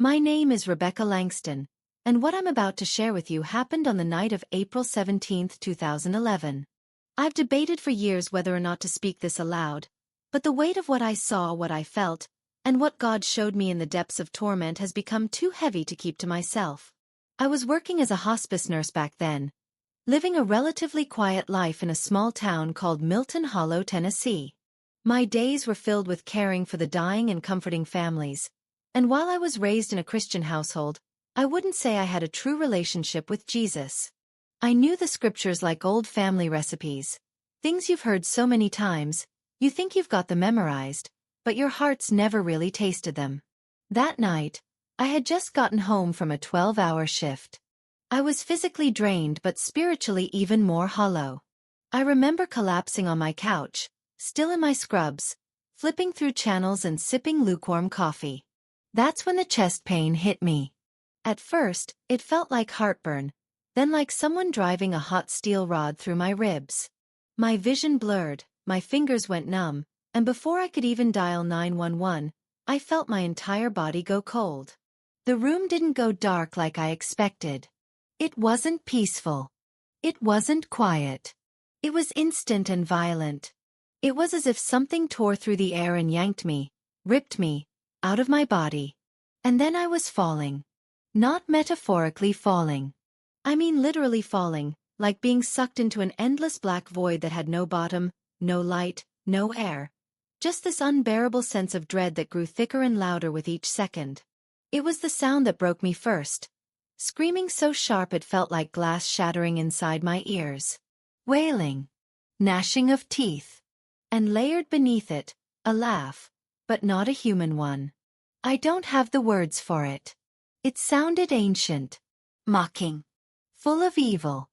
My name is Rebecca Langston, and what I'm about to share with you happened on the night of April 17, 2011. I've debated for years whether or not to speak this aloud, but the weight of what I saw, what I felt, and what God showed me in the depths of torment has become too heavy to keep to myself. I was working as a hospice nurse back then, living a relatively quiet life in a small town called Milton Hollow, Tennessee. My days were filled with caring for the dying and comforting families, and while I was raised in a Christian household, I wouldn't say I had a true relationship with Jesus. I knew the scriptures like old family recipes, things you've heard so many times, you think you've got them memorized, but your heart's never really tasted them. That night, I had just gotten home from a 12-hour shift. I was physically drained but spiritually even more hollow. I remember collapsing on my couch, still in my scrubs, flipping through channels and sipping lukewarm coffee. That's when the chest pain hit me. At first, it felt like heartburn, then like someone driving a hot steel rod through my ribs. My vision blurred, my fingers went numb, and before I could even dial 911, I felt my entire body go cold. The room didn't go dark like I expected. It wasn't peaceful. It wasn't quiet. It was instant and violent. It was as if something tore through the air and yanked me, ripped me, out of my body. And then I was falling. Not metaphorically falling. I mean literally falling, like being sucked into an endless black void that had no bottom, no light, no air. Just this unbearable sense of dread that grew thicker and louder with each second. It was the sound that broke me first. Screaming so sharp it felt like glass shattering inside my ears. Wailing. Gnashing of teeth. And layered beneath it, a laugh, but not a human one. I don't have the words for it. It sounded ancient. Mocking. Full of evil.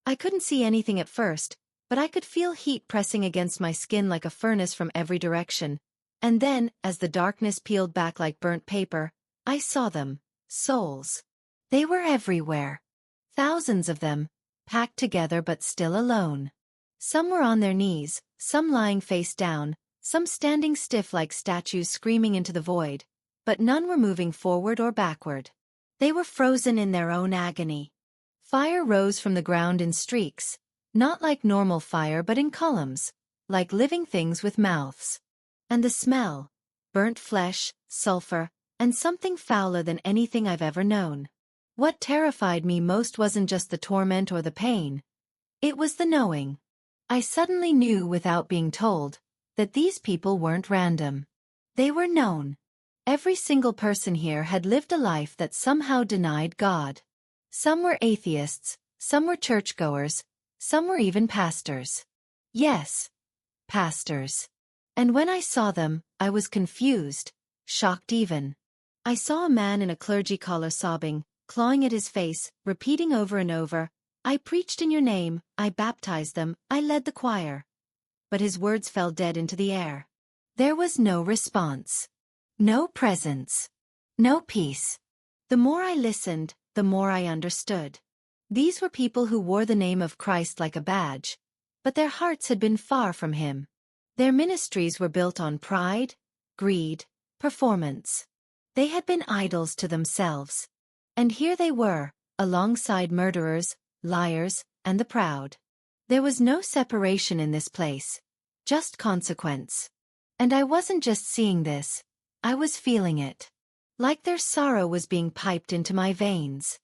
I couldn't see anything at first, but I could feel heat pressing against my skin like a furnace from every direction. And then, as the darkness peeled back like burnt paper, I saw them. Souls. They were everywhere. Thousands of them, packed together but still alone. Some were on their knees, some lying face down, some standing stiff like statues screaming into the void, but none were moving forward or backward. They were frozen in their own agony. Fire rose from the ground in streaks, not like normal fire but in columns, like living things with mouths. And the smell, burnt flesh, sulfur, and something fouler than anything I've ever known. What terrified me most wasn't just the torment or the pain. It was the knowing. I suddenly knew without being told that these people weren't random. They were known. Every single person here had lived a life that somehow denied God. Some were atheists, some were churchgoers, some were even pastors. Yes, pastors. And when I saw them, I was confused, shocked even. I saw a man in a clergy collar sobbing, clawing at his face, repeating over and over, "I preached in your name, I baptized them, I led the choir." But his words fell dead into the air. There was no response. No presence. No peace. The more I listened, the more I understood. These were people who wore the name of Christ like a badge, but their hearts had been far from Him. Their ministries were built on pride, greed, performance. They had been idols to themselves. And here they were, alongside murderers, liars, and the proud. There was no separation in this place, just consequence. And I wasn't just seeing this, I was feeling it. Like their sorrow was being piped into my veins.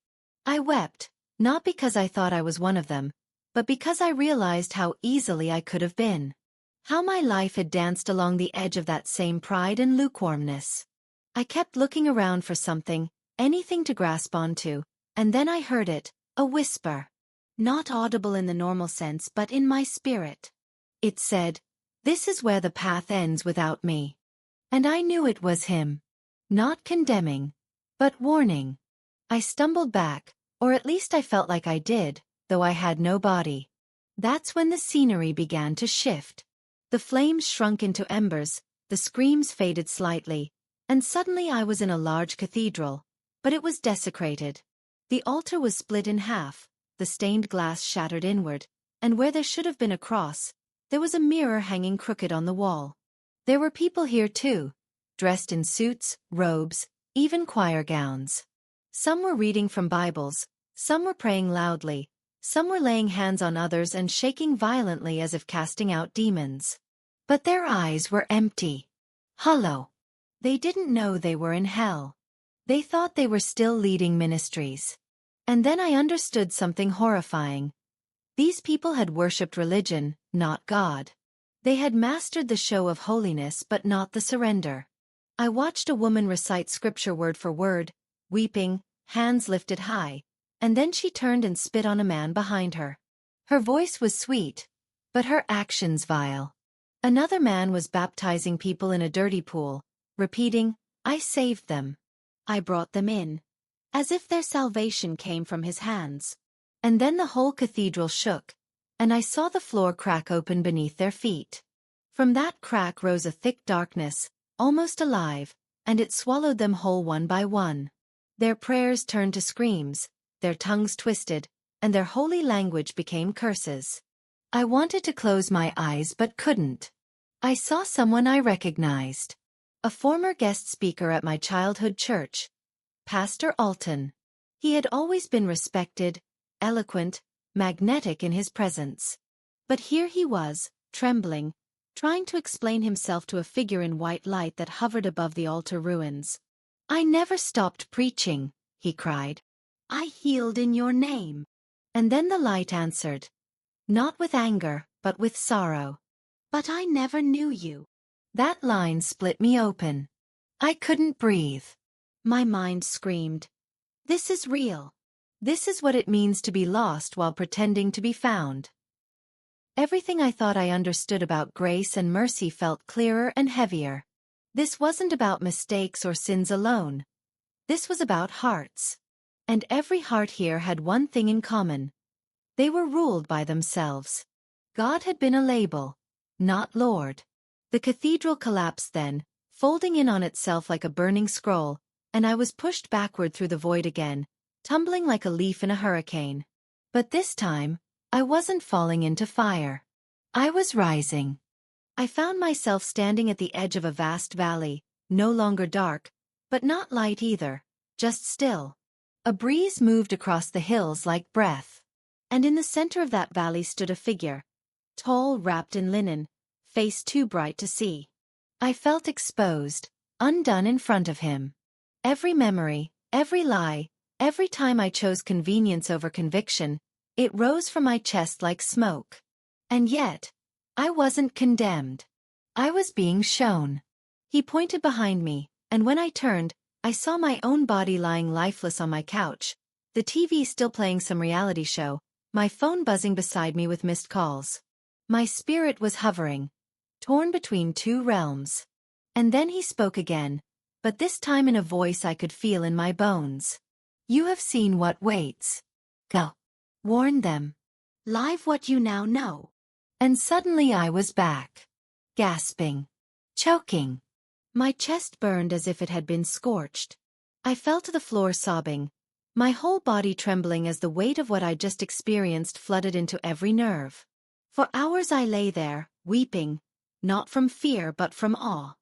I wept, not because I thought I was one of them, but because I realized how easily I could have been. How my life had danced along the edge of that same pride and lukewarmness. I kept looking around for something, anything to grasp onto, and then I heard it, a whisper. Not audible in the normal sense but in my spirit. It said, "This is where the path ends without me." And I knew it was Him. Not condemning, but warning. I stumbled back, or at least I felt like I did, though I had no body. That's when the scenery began to shift. The flames shrunk into embers, the screams faded slightly, and suddenly I was in a large cathedral, but it was desecrated. The altar was split in half, the stained glass shattered inward, and where there should have been a cross, there was a mirror hanging crooked on the wall. There were people here too, dressed in suits, robes, even choir gowns. Some were reading from Bibles, some were praying loudly, some were laying hands on others and shaking violently as if casting out demons. But their eyes were empty. Hollow. They didn't know they were in hell. They thought they were still leading ministries. And then I understood something horrifying. These people had worshipped religion, not God. They had mastered the show of holiness but not the surrender. I watched a woman recite scripture word for word, weeping, hands lifted high, and then she turned and spit on a man behind her. Her voice was sweet, but her actions vile. Another man was baptizing people in a dirty pool, repeating, "I saved them. I brought them in," as if their salvation came from his hands. And then the whole cathedral shook, and I saw the floor crack open beneath their feet. From that crack rose a thick darkness, almost alive, and it swallowed them whole one by one. Their prayers turned to screams, their tongues twisted, and their holy language became curses. I wanted to close my eyes but couldn't. I saw someone I recognized. A former guest speaker at my childhood church, Pastor Alton. He had always been respected, eloquent, magnetic in his presence. But here he was, trembling, trying to explain himself to a figure in white light that hovered above the altar ruins. "I never stopped preaching," he cried. "I healed in your name." And then the light answered, not with anger, but with sorrow. "But I never knew you." That line split me open. I couldn't breathe. My mind screamed, "This is real. This is what it means to be lost while pretending to be found." Everything I thought I understood about grace and mercy felt clearer and heavier. This wasn't about mistakes or sins alone. This was about hearts. And every heart here had one thing in common. They were ruled by themselves. God had been a label, not Lord. The cathedral collapsed then, folding in on itself like a burning scroll, and I was pushed backward through the void again, tumbling like a leaf in a hurricane. But this time, I wasn't falling into fire. I was rising. I found myself standing at the edge of a vast valley, no longer dark, but not light either, just still. A breeze moved across the hills like breath. And in the center of that valley stood a figure, tall, wrapped in linen, face too bright to see. I felt exposed, undone in front of him. Every memory, every lie, every time I chose convenience over conviction, it rose from my chest like smoke. And yet, I wasn't condemned. I was being shown. He pointed behind me, and when I turned, I saw my own body lying lifeless on my couch, the TV still playing some reality show, my phone buzzing beside me with missed calls. My spirit was hovering, torn between two realms. And then he spoke again, but this time in a voice I could feel in my bones. "You have seen what waits. Go. Warn them. Live what you now know." And suddenly I was back. Gasping. Choking. My chest burned as if it had been scorched. I fell to the floor sobbing, my whole body trembling as the weight of what I just experienced flooded into every nerve. For hours I lay there, weeping, not from fear but from awe.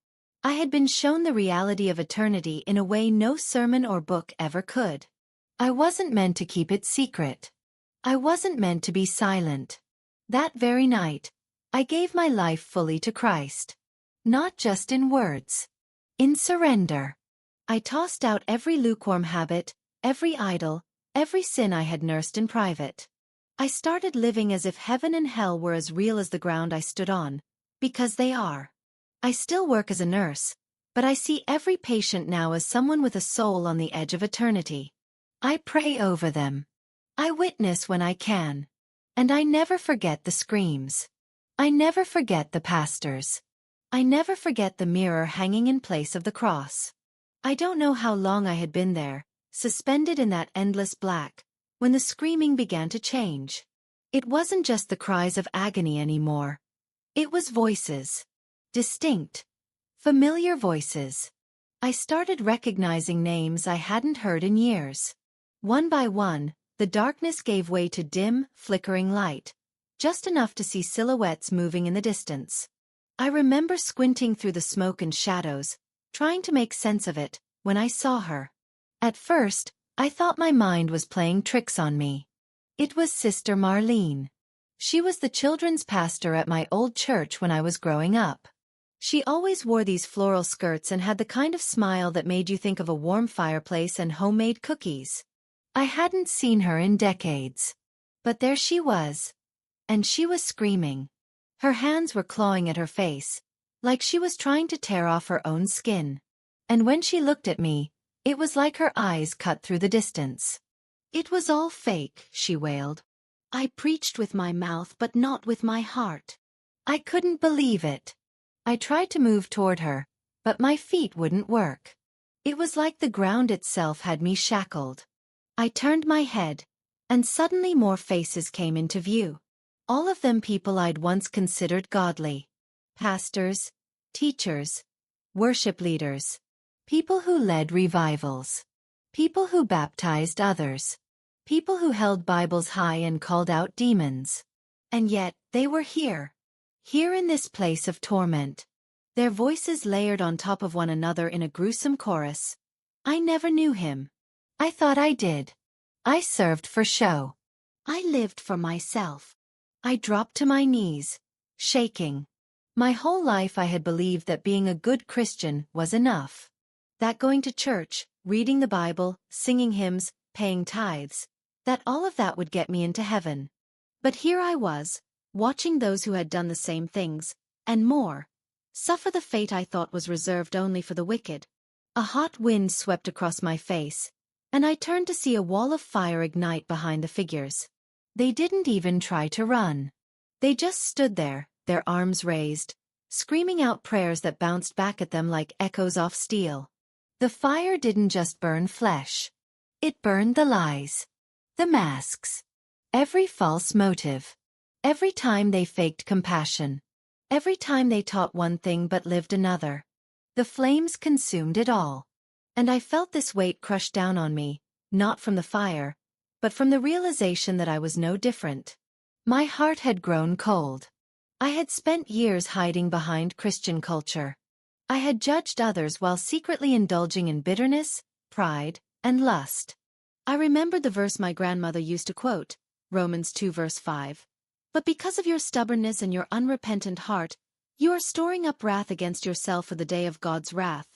I had been shown the reality of eternity in a way no sermon or book ever could. I wasn't meant to keep it secret. I wasn't meant to be silent. That very night, I gave my life fully to Christ. Not just in words. In surrender. I tossed out every lukewarm habit, every idol, every sin I had nursed in private. I started living as if heaven and hell were as real as the ground I stood on, because they are. I still work as a nurse, but I see every patient now as someone with a soul on the edge of eternity. I pray over them. I witness when I can. And I never forget the screams. I never forget the pastors. I never forget the mirror hanging in place of the cross. I don't know how long I had been there, suspended in that endless black, when the screaming began to change. It wasn't just the cries of agony anymore. It was voices. Distinct. Familiar voices. I started recognizing names I hadn't heard in years. One by one, the darkness gave way to dim, flickering light, just enough to see silhouettes moving in the distance. I remember squinting through the smoke and shadows, trying to make sense of it, when I saw her. At first, I thought my mind was playing tricks on me. It was Sister Marlene. She was the children's pastor at my old church when I was growing up. She always wore these floral skirts and had the kind of smile that made you think of a warm fireplace and homemade cookies. I hadn't seen her in decades. But there she was. And she was screaming. Her hands were clawing at her face, like she was trying to tear off her own skin. And when she looked at me, it was like her eyes cut through the distance. "It was all fake," she wailed. "I preached with my mouth but not with my heart." I couldn't believe it. I tried to move toward her, but my feet wouldn't work. It was like the ground itself had me shackled. I turned my head, and suddenly more faces came into view. All of them people I'd once considered godly. Pastors, teachers, worship leaders. People who led revivals. People who baptized others. People who held Bibles high and called out demons. And yet, they were here. Here in this place of torment. Their voices layered on top of one another in a gruesome chorus. I never knew him. I thought I did. I served for show. I lived for myself. I dropped to my knees, shaking. My whole life I had believed that being a good Christian was enough. That going to church, reading the Bible, singing hymns, paying tithes, that all of that would get me into heaven. But here I was, watching those who had done the same things, and more, suffer the fate I thought was reserved only for the wicked. A hot wind swept across my face, and I turned to see a wall of fire ignite behind the figures. They didn't even try to run. They just stood there, their arms raised, screaming out prayers that bounced back at them like echoes off steel. The fire didn't just burn flesh. It burned the lies. The masks. Every false motive. Every time they faked compassion. Every time they taught one thing but lived another. The flames consumed it all. And I felt this weight crush down on me, not from the fire, but from the realization that I was no different. My heart had grown cold. I had spent years hiding behind Christian culture. I had judged others while secretly indulging in bitterness, pride, and lust. I remembered the verse my grandmother used to quote, Romans 2 verse 5. But because of your stubbornness and your unrepentant heart, you are storing up wrath against yourself for the day of God's wrath.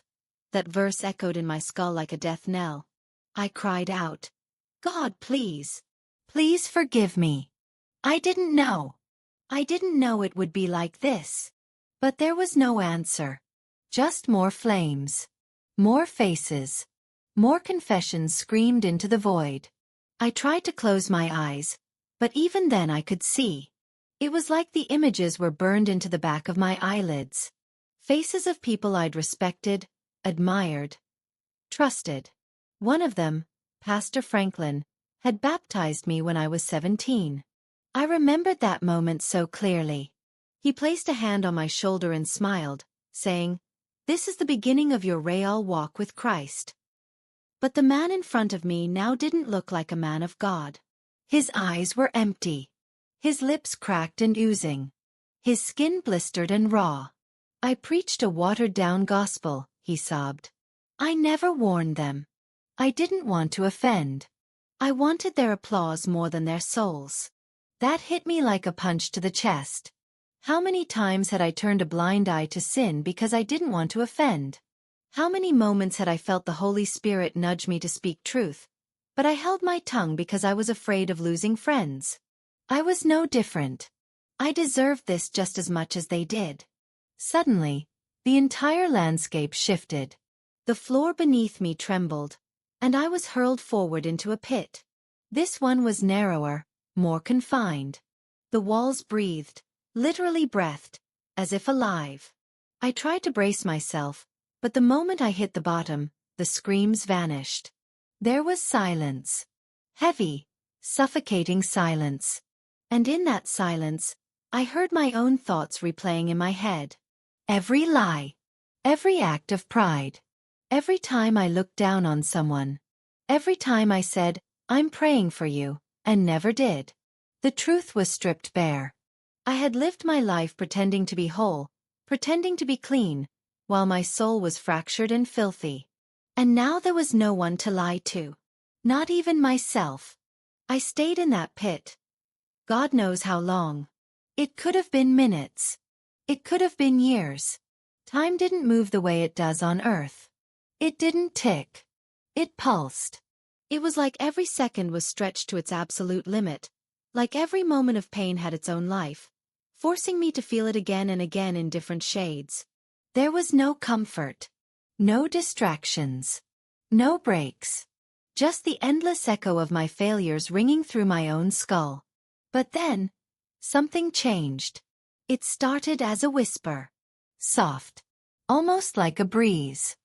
That verse echoed in my skull like a death knell. I cried out, God, please. Please forgive me. I didn't know. I didn't know it would be like this. But there was no answer. Just more flames. More faces. More confessions screamed into the void. I tried to close my eyes, but even then I could see. It was like the images were burned into the back of my eyelids. Faces of people I'd respected, admired, trusted. One of them, Pastor Franklin, had baptized me when I was 17. I remembered that moment so clearly. He placed a hand on my shoulder and smiled, saying, This is the beginning of your real walk with Christ. But the man in front of me now didn't look like a man of God. His eyes were empty. His lips cracked and oozing. His skin blistered and raw. I preached a watered-down gospel, he sobbed. I never warned them. I didn't want to offend. I wanted their applause more than their souls. That hit me like a punch to the chest. How many times had I turned a blind eye to sin because I didn't want to offend? How many moments had I felt the Holy Spirit nudge me to speak truth, but I held my tongue because I was afraid of losing friends? I was no different. I deserved this just as much as they did. Suddenly, the entire landscape shifted. The floor beneath me trembled, and I was hurled forward into a pit. This one was narrower, more confined. The walls breathed, literally breathed, as if alive. I tried to brace myself, but the moment I hit the bottom, the screams vanished. There was silence. Heavy, suffocating silence. And in that silence, I heard my own thoughts replaying in my head. Every lie. Every act of pride. Every time I looked down on someone. Every time I said, I'm praying for you, and never did. The truth was stripped bare. I had lived my life pretending to be whole, pretending to be clean, while my soul was fractured and filthy. And now there was no one to lie to. Not even myself. I stayed in that pit. God knows how long. It could have been minutes. It could have been years. Time didn't move the way it does on Earth. It didn't tick. It pulsed. It was like every second was stretched to its absolute limit, like every moment of pain had its own life, forcing me to feel it again and again in different shades. There was no comfort. No distractions. No breaks. Just the endless echo of my failures ringing through my own skull. But then, something changed. It started as a whisper. Soft. Almost like a breeze.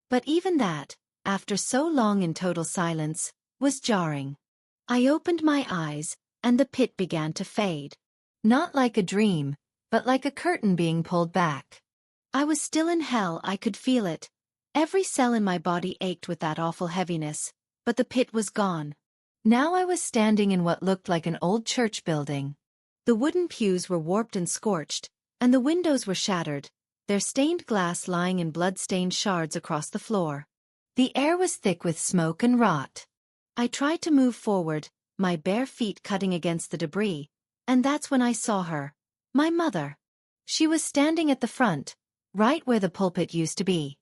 But even that, after so long in total silence, was jarring. I opened my eyes, and the pit began to fade. Not like a dream, but like a curtain being pulled back. I was still in hell, I could feel it. Every cell in my body ached with that awful heaviness, but the pit was gone. Now I was standing in what looked like an old church building. The wooden pews were warped and scorched, and the windows were shattered, their stained glass lying in blood-stained shards across the floor. The air was thick with smoke and rot. I tried to move forward, my bare feet cutting against the debris, and that's when I saw her. My mother. She was standing at the front, right where the pulpit used to be.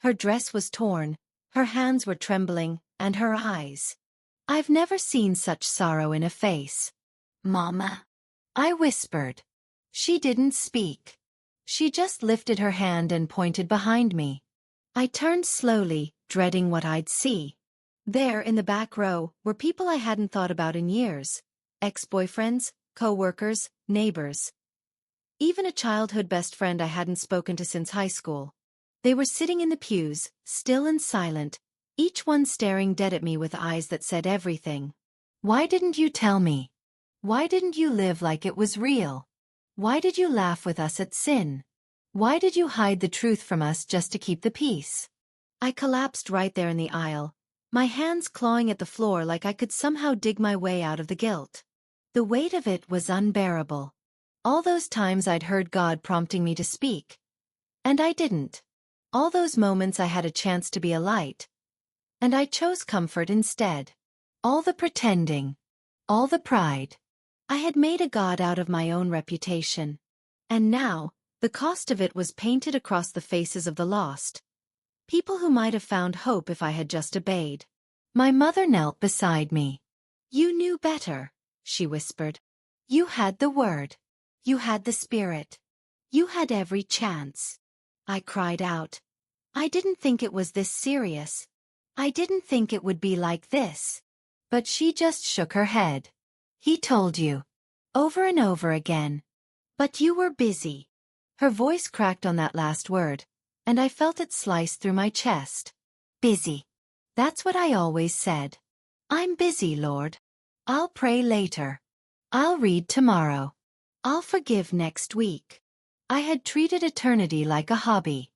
Her dress was torn, her hands were trembling, and her eyes. I've never seen such sorrow in a face. "Mama," I whispered. She didn't speak. She just lifted her hand and pointed behind me. I turned slowly, dreading what I'd see. There in the back row were people I hadn't thought about in years. Ex-boyfriends, co-workers, neighbors. Even a childhood best friend I hadn't spoken to since high school. They were sitting in the pews, still and silent, each one staring dead at me with eyes that said everything. Why didn't you tell me? Why didn't you live like it was real? Why did you laugh with us at sin? Why did you hide the truth from us just to keep the peace? I collapsed right there in the aisle, my hands clawing at the floor like I could somehow dig my way out of the guilt. The weight of it was unbearable. All those times I'd heard God prompting me to speak. And I didn't. All those moments I had a chance to be a light. And I chose comfort instead. All the pretending. All the pride. I had made a god out of my own reputation. And now, the cost of it was painted across the faces of the lost. People who might have found hope if I had just obeyed. My mother knelt beside me. "You knew better," she whispered. "You had the word. You had the spirit. You had every chance." I cried out. I didn't think it was this serious. I didn't think it would be like this. But she just shook her head. "He told you." Over and over again. "But you were busy." Her voice cracked on that last word, and I felt it slice through my chest. Busy. That's what I always said. "I'm busy, Lord. I'll pray later. I'll read tomorrow. I'll forgive next week." I had treated eternity like a hobby.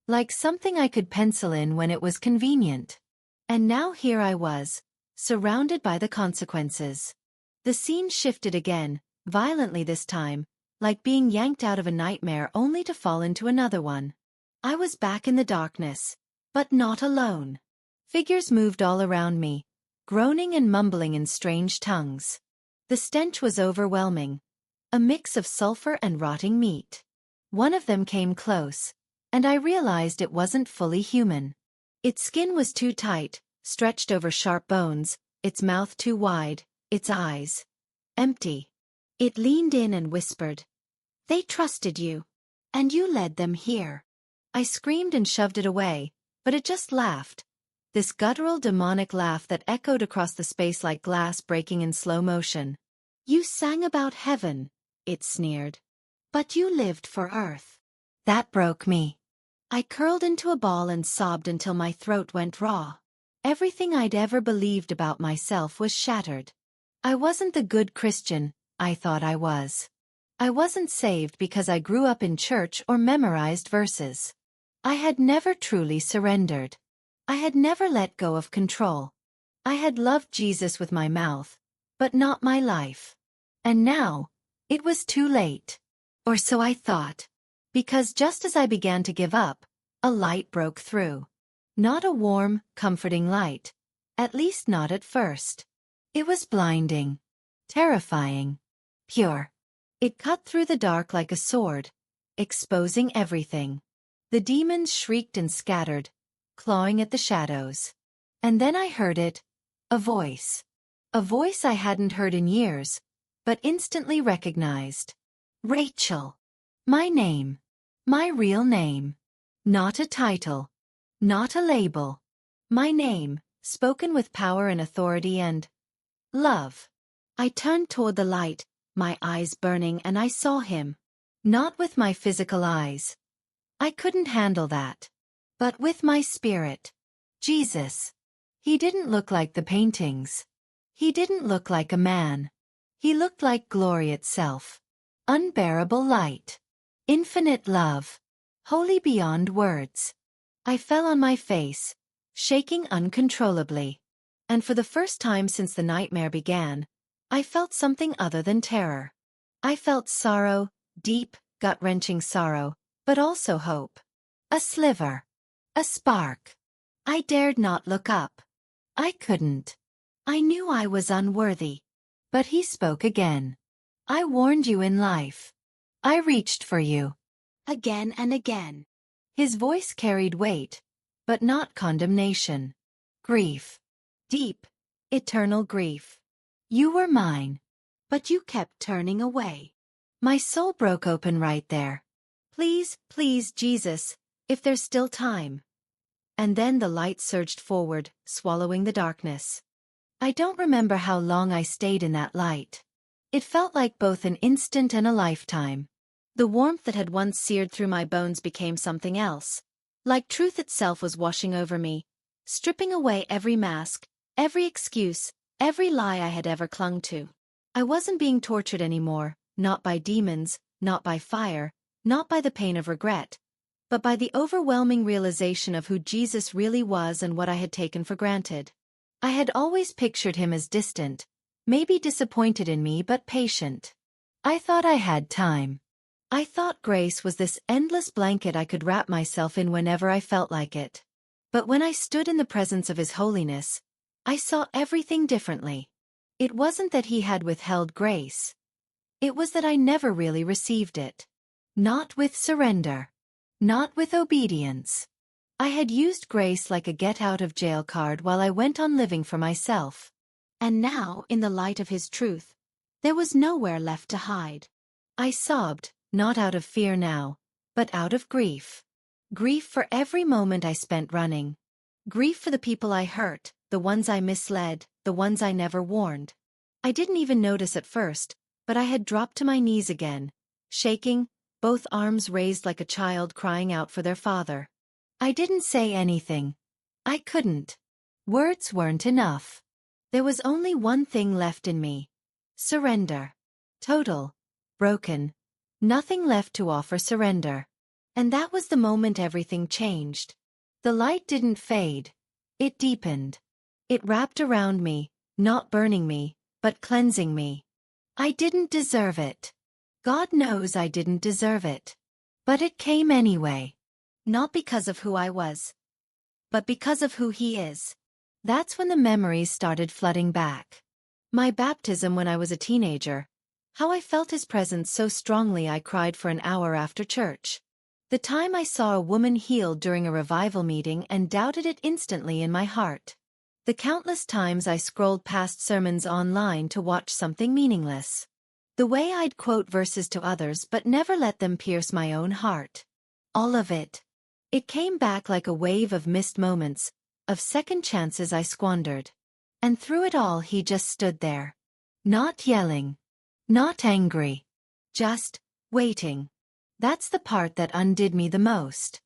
Like something I could pencil in when it was convenient. And now here I was, surrounded by the consequences. The scene shifted again, violently this time, like being yanked out of a nightmare only to fall into another one. I was back in the darkness, but not alone. Figures moved all around me, groaning and mumbling in strange tongues. The stench was overwhelming, a mix of sulfur and rotting meat. One of them came close, and I realized it wasn't fully human. Its skin was too tight, stretched over sharp bones, its mouth too wide, its eyes empty. It leaned in and whispered, "They trusted you. And you led them here." I screamed and shoved it away, but it just laughed. This guttural demonic laugh that echoed across the space like glass breaking in slow motion. "You sang about heaven," it sneered. "But you lived for earth." That broke me. I curled into a ball and sobbed until my throat went raw. Everything I'd ever believed about myself was shattered. I wasn't the good Christian I thought I was. I wasn't saved because I grew up in church or memorized verses. I had never truly surrendered. I had never let go of control. I had loved Jesus with my mouth, but not my life. And now, it was too late. Or so I thought. Because just as I began to give up, a light broke through. Not a warm, comforting light. At least not at first. It was blinding. Terrifying. Pure. It cut through the dark like a sword, exposing everything. The demons shrieked and scattered, clawing at the shadows. And then I heard it. A voice. A voice I hadn't heard in years, but instantly recognized. Rachel. My name. My real name. Not a title. Not a label. My name, spoken with power and authority and love. I turned toward the light, my eyes burning, and I saw him. Not with my physical eyes. I couldn't handle that. But with my spirit. Jesus. He didn't look like the paintings. He didn't look like a man. He looked like glory itself. Unbearable light. Infinite love. Holy beyond words. I fell on my face, shaking uncontrollably. And for the first time since the nightmare began, I felt something other than terror. I felt sorrow, deep, gut-wrenching sorrow, but also hope. A sliver. A spark. I dared not look up. I couldn't. I knew I was unworthy. But he spoke again. I warned you in life. I reached for you. Again and again. His voice carried weight, but not condemnation. Grief. Deep, eternal grief. You were mine, but you kept turning away. My soul broke open right there. Please, please, Jesus, if there's still time. And then the light surged forward, swallowing the darkness. I don't remember how long I stayed in that light. It felt like both an instant and a lifetime. The warmth that had once seared through my bones became something else. Like truth itself was washing over me, stripping away every mask, every excuse, every lie I had ever clung to. I wasn't being tortured anymore, not by demons, not by fire, not by the pain of regret, but by the overwhelming realization of who Jesus really was and what I had taken for granted. I had always pictured him as distant, maybe disappointed in me but patient. I thought I had time. I thought grace was this endless blanket I could wrap myself in whenever I felt like it. But when I stood in the presence of his holiness, I saw everything differently. It wasn't that he had withheld grace. It was that I never really received it. Not with surrender. Not with obedience. I had used grace like a get-out-of-jail card while I went on living for myself. And now, in the light of his truth, there was nowhere left to hide. I sobbed, not out of fear now, but out of grief. Grief for every moment I spent running. Grief for the people I hurt, the ones I misled, the ones I never warned. I didn't even notice at first, but I had dropped to my knees again, shaking, both arms raised like a child crying out for their father. I didn't say anything. I couldn't. Words weren't enough. There was only one thing left in me. Surrender. Total. Broken. Nothing left to offer surrender. And that was the moment everything changed. The light didn't fade. It deepened. It wrapped around me, not burning me, but cleansing me. I didn't deserve it. God knows I didn't deserve it. But it came anyway. Not because of who I was, but because of who he is. That's when the memories started flooding back. My baptism when I was a teenager. How I felt his presence so strongly I cried for an hour after church. The time I saw a woman healed during a revival meeting and doubted it instantly in my heart. The countless times I scrolled past sermons online to watch something meaningless. The way I'd quote verses to others but never let them pierce my own heart. All of it. It came back like a wave of missed moments, of second chances I squandered. And through it all he just stood there. Not yelling. Not angry. Just waiting. That's the part that undid me the most.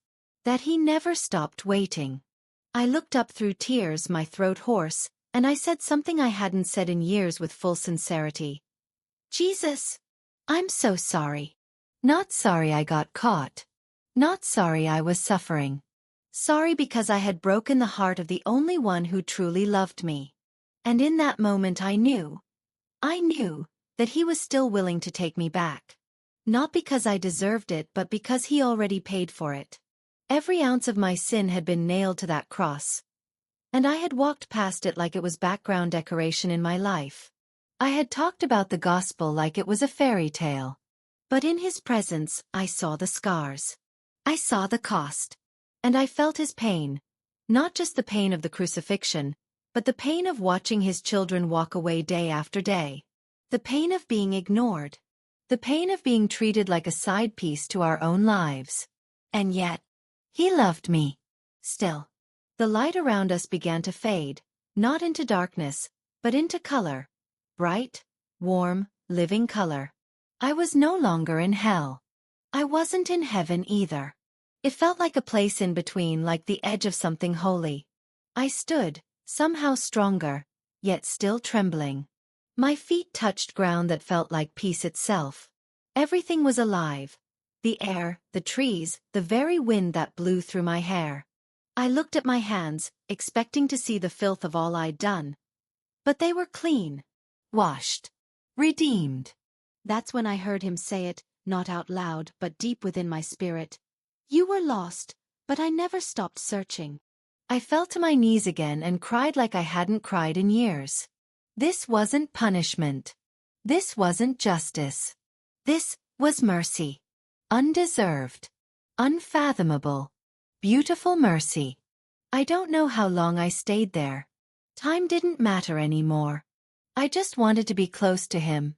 That he never stopped waiting. I looked up through tears, my throat hoarse, and I said something I hadn't said in years with full sincerity. Jesus, I'm so sorry. Not sorry I got caught. Not sorry I was suffering. Sorry because I had broken the heart of the only one who truly loved me. And in that moment I knew that he was still willing to take me back. Not because I deserved it but because he already paid for it. Every ounce of my sin had been nailed to that cross, and I had walked past it like it was background decoration in my life. I had talked about the gospel like it was a fairy tale. But in his presence, I saw the scars. I saw the cost. And I felt his pain. Not just the pain of the crucifixion, but the pain of watching his children walk away day after day. The pain of being ignored. The pain of being treated like a side piece to our own lives. And yet, he loved me. Still. The light around us began to fade, not into darkness, but into color. Bright, warm, living color. I was no longer in hell. I wasn't in heaven either. It felt like a place in between, like the edge of something holy. I stood, somehow stronger, yet still trembling. My feet touched ground that felt like peace itself. Everything was alive. The air, the trees, the very wind that blew through my hair. I looked at my hands, expecting to see the filth of all I'd done. But they were clean. Washed. Redeemed. That's when I heard him say it, not out loud, but deep within my spirit. You were lost, but I never stopped searching. I fell to my knees again and cried like I hadn't cried in years. This wasn't punishment. This wasn't justice. This was mercy. Undeserved. Unfathomable. Beautiful mercy. I don't know how long I stayed there. Time didn't matter anymore. I just wanted to be close to him.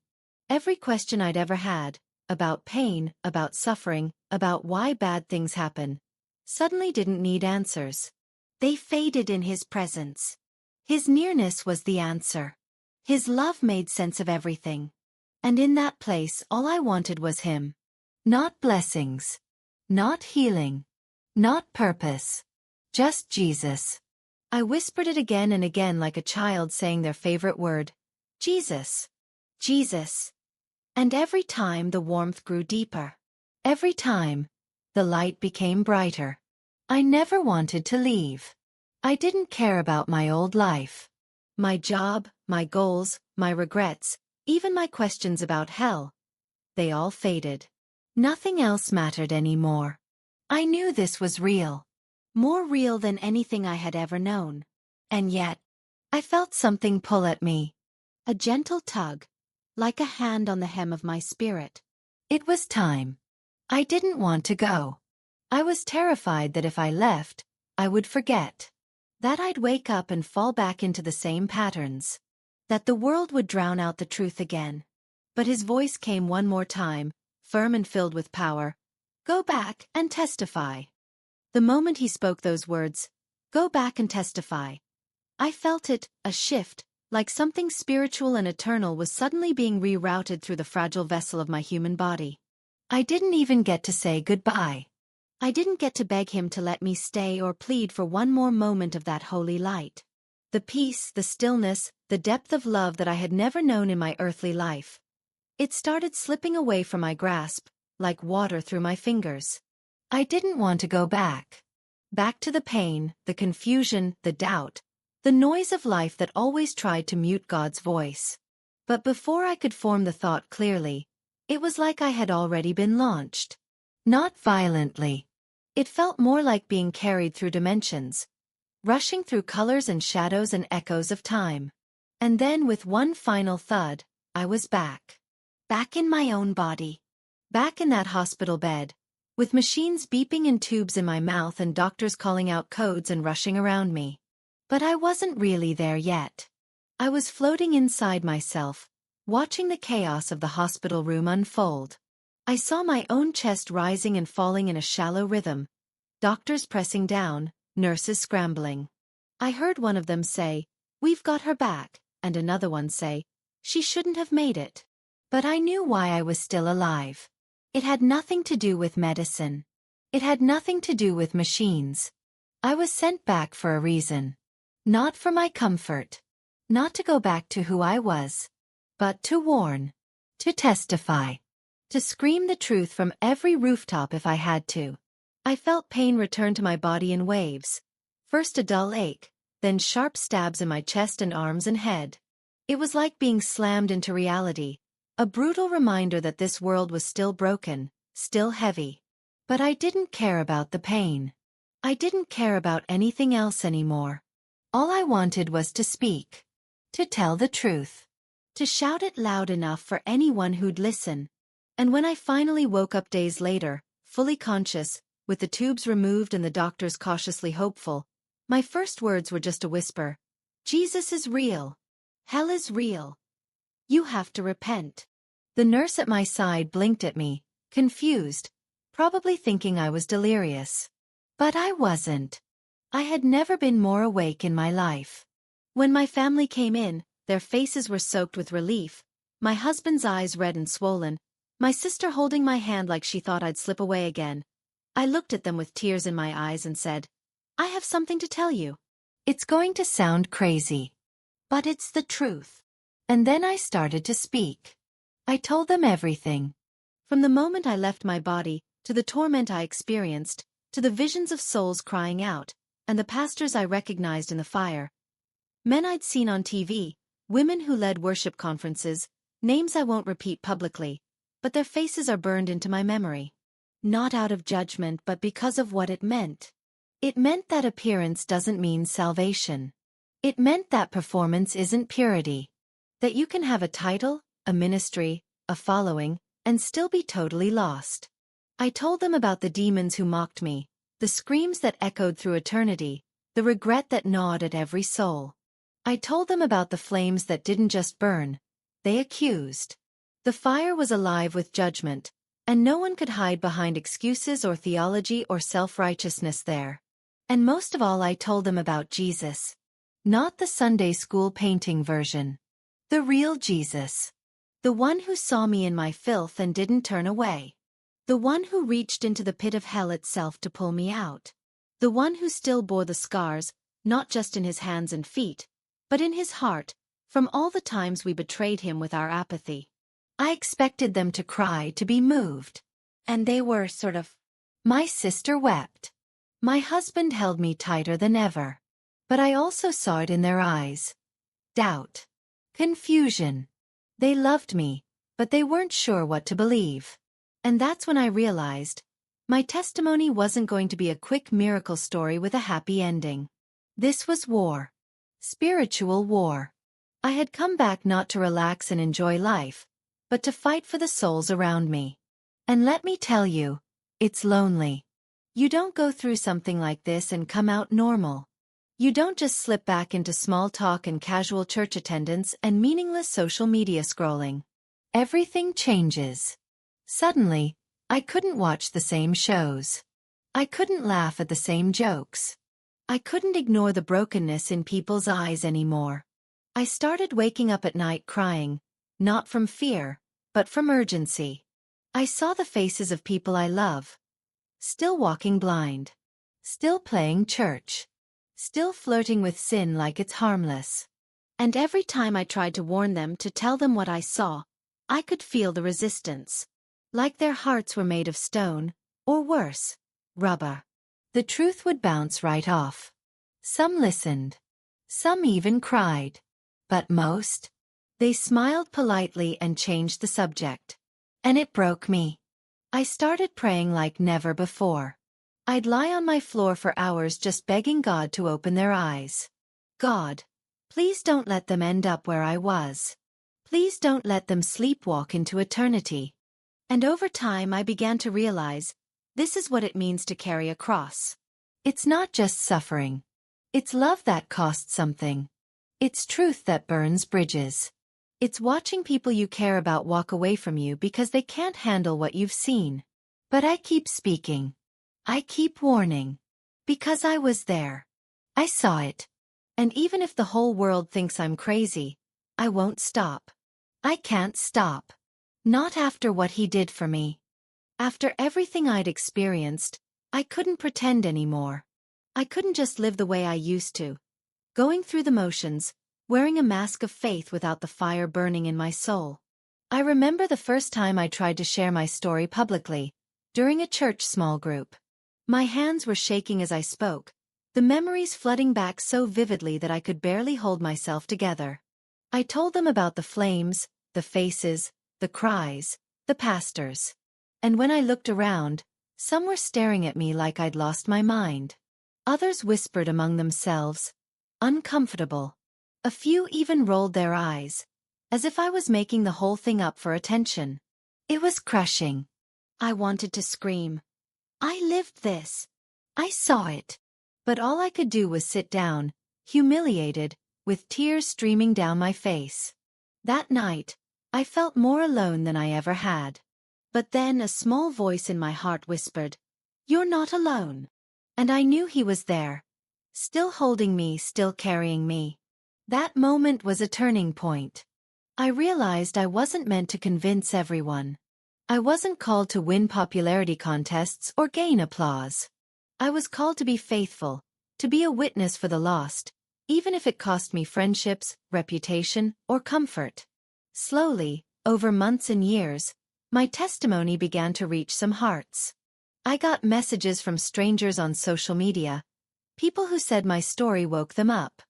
Every question I'd ever had, about pain, about suffering, about why bad things happen, suddenly didn't need answers. They faded in his presence. His nearness was the answer. His love made sense of everything. And in that place all I wanted was him. Not blessings. Not healing. Not purpose. Just Jesus. I whispered it again and again like a child saying their favorite word. Jesus. Jesus. And every time the warmth grew deeper. Every time, the light became brighter. I never wanted to leave. I didn't care about my old life. My job, my goals, my regrets, even my questions about hell. They all faded. Nothing else mattered anymore. I knew this was real. More real than anything I had ever known. And yet, I felt something pull at me. A gentle tug, like a hand on the hem of my spirit. It was time. I didn't want to go. I was terrified that if I left, I would forget. That I'd wake up and fall back into the same patterns. That the world would drown out the truth again. But his voice came one more time, firm and filled with power. Go back and testify. The moment he spoke those words, go back and testify, I felt it, a shift, like something spiritual and eternal was suddenly being rerouted through the fragile vessel of my human body. I didn't even get to say goodbye. I didn't get to beg him to let me stay or plead for one more moment of that holy light. The peace, the stillness, the depth of love that I had never known in my earthly life. It started slipping away from my grasp, like water through my fingers. I didn't want to go back. Back to the pain, the confusion, the doubt, the noise of life that always tried to mute God's voice. But before I could form the thought clearly, it was like I had already been launched. Not violently. It felt more like being carried through dimensions, rushing through colors and shadows and echoes of time. And then with one final thud, I was back. Back in my own body. Back in that hospital bed, with machines beeping and tubes in my mouth and doctors calling out codes and rushing around me. But I wasn't really there yet. I was floating inside myself, watching the chaos of the hospital room unfold. I saw my own chest rising and falling in a shallow rhythm, doctors pressing down, nurses scrambling. I heard one of them say, "We've got her back," and another one say, "She shouldn't have made it." But I knew why I was still alive. It had nothing to do with medicine. It had nothing to do with machines. I was sent back for a reason. Not for my comfort. Not to go back to who I was. But to warn. To testify. To scream the truth from every rooftop if I had to. I felt pain return to my body in waves. First a dull ache, then sharp stabs in my chest and arms and head. It was like being slammed into reality. A brutal reminder that this world was still broken, still heavy. But I didn't care about the pain. I didn't care about anything else anymore. All I wanted was to speak. To tell the truth. To shout it loud enough for anyone who'd listen. And when I finally woke up days later, fully conscious, with the tubes removed and the doctors cautiously hopeful, my first words were just a whisper. Jesus is real. Hell is real. You have to repent. The nurse at my side blinked at me, confused, probably thinking I was delirious. But I wasn't. I had never been more awake in my life. When my family came in, their faces were soaked with relief, my husband's eyes red and swollen, my sister holding my hand like she thought I'd slip away again. I looked at them with tears in my eyes and said, I have something to tell you. It's going to sound crazy. But it's the truth. And then I started to speak. I told them everything. From the moment I left my body, to the torment I experienced, to the visions of souls crying out, and the pastors I recognized in the fire. Men I'd seen on TV, women who led worship conferences, names I won't repeat publicly, but their faces are burned into my memory. Not out of judgment but because of what it meant. It meant that appearance doesn't mean salvation. It meant that performance isn't purity. That you can have a title, a ministry, a following, and still be totally lost. I told them about the demons who mocked me, the screams that echoed through eternity, the regret that gnawed at every soul. I told them about the flames that didn't just burn, they accused. The fire was alive with judgment, and no one could hide behind excuses or theology or self-righteousness there. And most of all I told them about Jesus. Not the Sunday school painting version. The real Jesus. The one who saw me in my filth and didn't turn away. The one who reached into the pit of hell itself to pull me out. The one who still bore the scars, not just in his hands and feet, but in his heart, from all the times we betrayed him with our apathy. I expected them to cry, to be moved. And they were, sort of. My sister wept. My husband held me tighter than ever. But I also saw it in their eyes. Doubt. Confusion. They loved me, but they weren't sure what to believe. And that's when I realized, my testimony wasn't going to be a quick miracle story with a happy ending. This was war. Spiritual war. I had come back not to relax and enjoy life, but to fight for the souls around me. And let me tell you, it's lonely. You don't go through something like this and come out normal. You don't just slip back into small talk and casual church attendance and meaningless social media scrolling. Everything changes. Suddenly, I couldn't watch the same shows. I couldn't laugh at the same jokes. I couldn't ignore the brokenness in people's eyes anymore. I started waking up at night crying, not from fear, but from urgency. I saw the faces of people I love. Still walking blind. Still playing church. Still flirting with sin like it's harmless. And every time I tried to warn them, to tell them what I saw, I could feel the resistance. Like their hearts were made of stone, or worse, rubber. The truth would bounce right off. Some listened. Some even cried. But most? They smiled politely and changed the subject. And it broke me. I started praying like never before. I'd lie on my floor for hours just begging God to open their eyes. God, please don't let them end up where I was. Please don't let them sleepwalk into eternity. And over time I began to realize, this is what it means to carry a cross. It's not just suffering. It's love that costs something. It's truth that burns bridges. It's watching people you care about walk away from you because they can't handle what you've seen. But I keep speaking. I keep warning. Because I was there. I saw it. And even if the whole world thinks I'm crazy, I won't stop. I can't stop. Not after what he did for me. After everything I'd experienced, I couldn't pretend anymore. I couldn't just live the way I used to. Going through the motions, wearing a mask of faith without the fire burning in my soul. I remember the first time I tried to share my story publicly, during a church small group. My hands were shaking as I spoke, the memories flooding back so vividly that I could barely hold myself together. I told them about the flames, the faces, the cries, the pastors. And when I looked around, some were staring at me like I'd lost my mind. Others whispered among themselves, uncomfortable. A few even rolled their eyes, as if I was making the whole thing up for attention. It was crushing. I wanted to scream. I lived this. I saw it. But all I could do was sit down, humiliated, with tears streaming down my face. That night, I felt more alone than I ever had. But then a small voice in my heart whispered, "You're not alone." And I knew he was there, still holding me, still carrying me. That moment was a turning point. I realized I wasn't meant to convince everyone. I wasn't called to win popularity contests or gain applause. I was called to be faithful, to be a witness for the lost, even if it cost me friendships, reputation, or comfort. Slowly, over months and years, my testimony began to reach some hearts. I got messages from strangers on social media, people who said my story woke them up.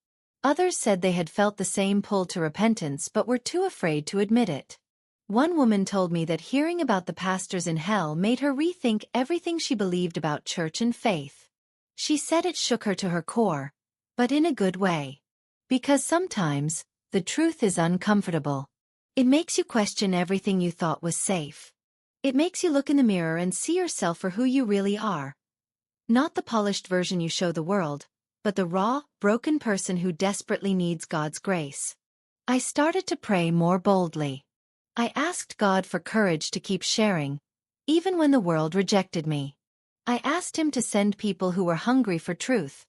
Others said they had felt the same pull to repentance but were too afraid to admit it. One woman told me that hearing about the pastors in hell made her rethink everything she believed about church and faith. She said it shook her to her core, but in a good way. Because sometimes, the truth is uncomfortable. It makes you question everything you thought was safe. It makes you look in the mirror and see yourself for who you really are. Not the polished version you show the world, but the raw, broken person who desperately needs God's grace. I started to pray more boldly. I asked God for courage to keep sharing, even when the world rejected me. I asked Him to send people who were hungry for truth,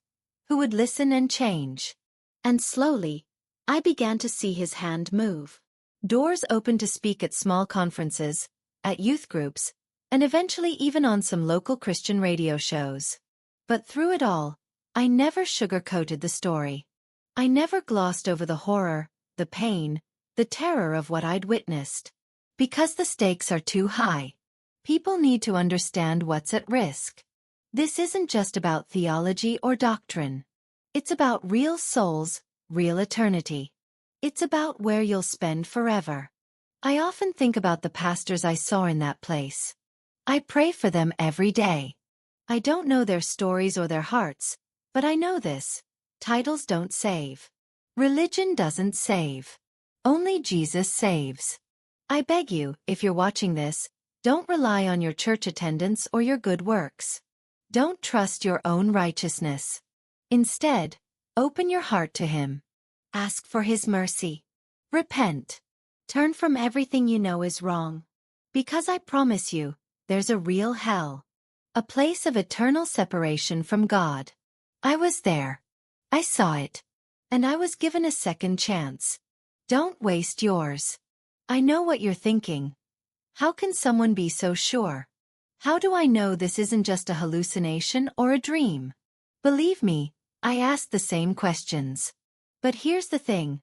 who would listen and change. And slowly, I began to see His hand move. Doors opened to speak at small conferences, at youth groups, and eventually even on some local Christian radio shows. But through it all, I never sugarcoated the story. I never glossed over the horror, the pain, the terror of what I'd witnessed. Because the stakes are too high. People need to understand what's at risk. This isn't just about theology or doctrine. It's about real souls, real eternity. It's about where you'll spend forever. I often think about the pastors I saw in that place. I pray for them every day. I don't know their stories or their hearts, but I know this: titles don't save. Religion doesn't save. Only Jesus saves. I beg you, if you're watching this, don't rely on your church attendance or your good works. Don't trust your own righteousness. Instead, open your heart to Him. Ask for His mercy. Repent. Turn from everything you know is wrong. Because I promise you, there's a real hell. A place of eternal separation from God. I was there. I saw it. And I was given a second chance. Don't waste yours. I know what you're thinking. How can someone be so sure? How do I know this isn't just a hallucination or a dream? Believe me, I asked the same questions. But here's the thing.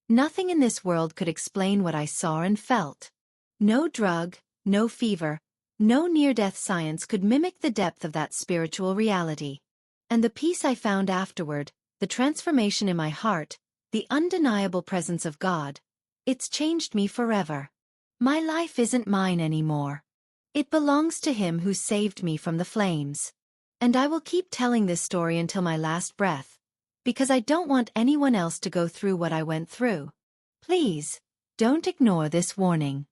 Nothing in this world could explain what I saw and felt. No drug, no fever, no near-death science could mimic the depth of that spiritual reality. And the peace I found afterward, the transformation in my heart, the undeniable presence of God, it's changed me forever. My life isn't mine anymore. It belongs to Him who saved me from the flames. And I will keep telling this story until my last breath, because I don't want anyone else to go through what I went through. Please, don't ignore this warning.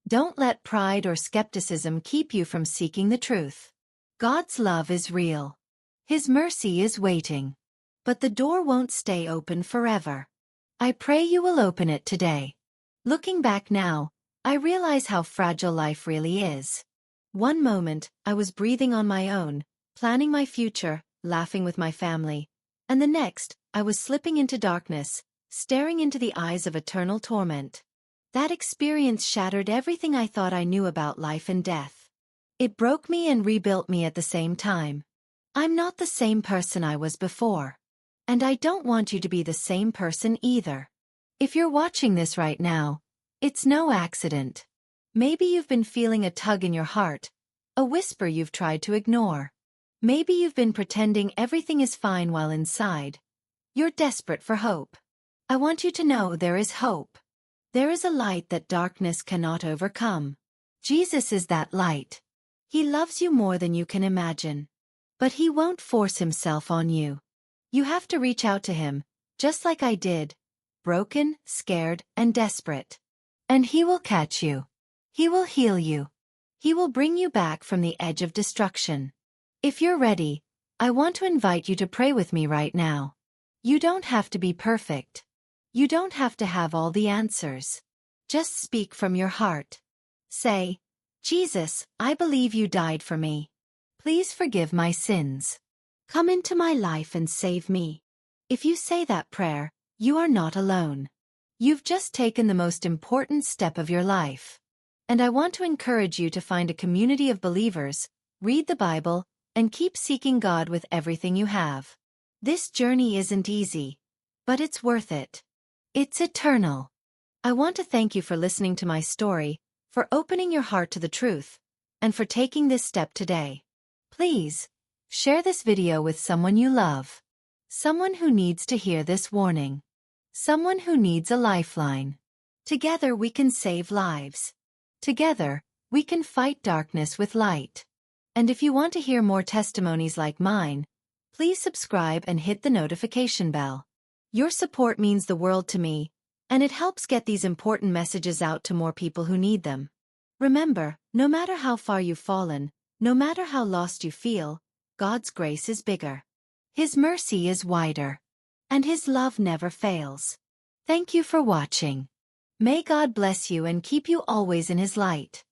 Don't let pride or skepticism keep you from seeking the truth. God's love is real. His mercy is waiting. But the door won't stay open forever. I pray you will open it today. Looking back now, I realize how fragile life really is. One moment, I was breathing on my own, planning my future, laughing with my family. And the next, I was slipping into darkness, staring into the eyes of eternal torment. That experience shattered everything I thought I knew about life and death. It broke me and rebuilt me at the same time. I'm not the same person I was before. And I don't want you to be the same person either. If you're watching this right now, it's no accident. Maybe you've been feeling a tug in your heart, a whisper you've tried to ignore. Maybe you've been pretending everything is fine while inside. You're desperate for hope. I want you to know there is hope. There is a light that darkness cannot overcome. Jesus is that light. He loves you more than you can imagine. But He won't force Himself on you. You have to reach out to Him, just like I did, broken, scared, and desperate. And He will catch you. He will heal you. He will bring you back from the edge of destruction. If you're ready, I want to invite you to pray with me right now. You don't have to be perfect. You don't have to have all the answers. Just speak from your heart. Say, Jesus, I believe you died for me. Please forgive my sins. Come into my life and save me. If you say that prayer, you are not alone. You've just taken the most important step of your life. And I want to encourage you to find a community of believers, read the Bible, and keep seeking God with everything you have. This journey isn't easy, but it's worth it. It's eternal. I want to thank you for listening to my story, for opening your heart to the truth, and for taking this step today. Please, share this video with someone you love. Someone who needs to hear this warning. Someone who needs a lifeline. Together we can save lives. Together, we can fight darkness with light. And if you want to hear more testimonies like mine, please subscribe and hit the notification bell. Your support means the world to me, and it helps get these important messages out to more people who need them. Remember, no matter how far you've fallen, no matter how lost you feel, God's grace is bigger. His mercy is wider. And His love never fails. Thank you for watching. May God bless you and keep you always in His light.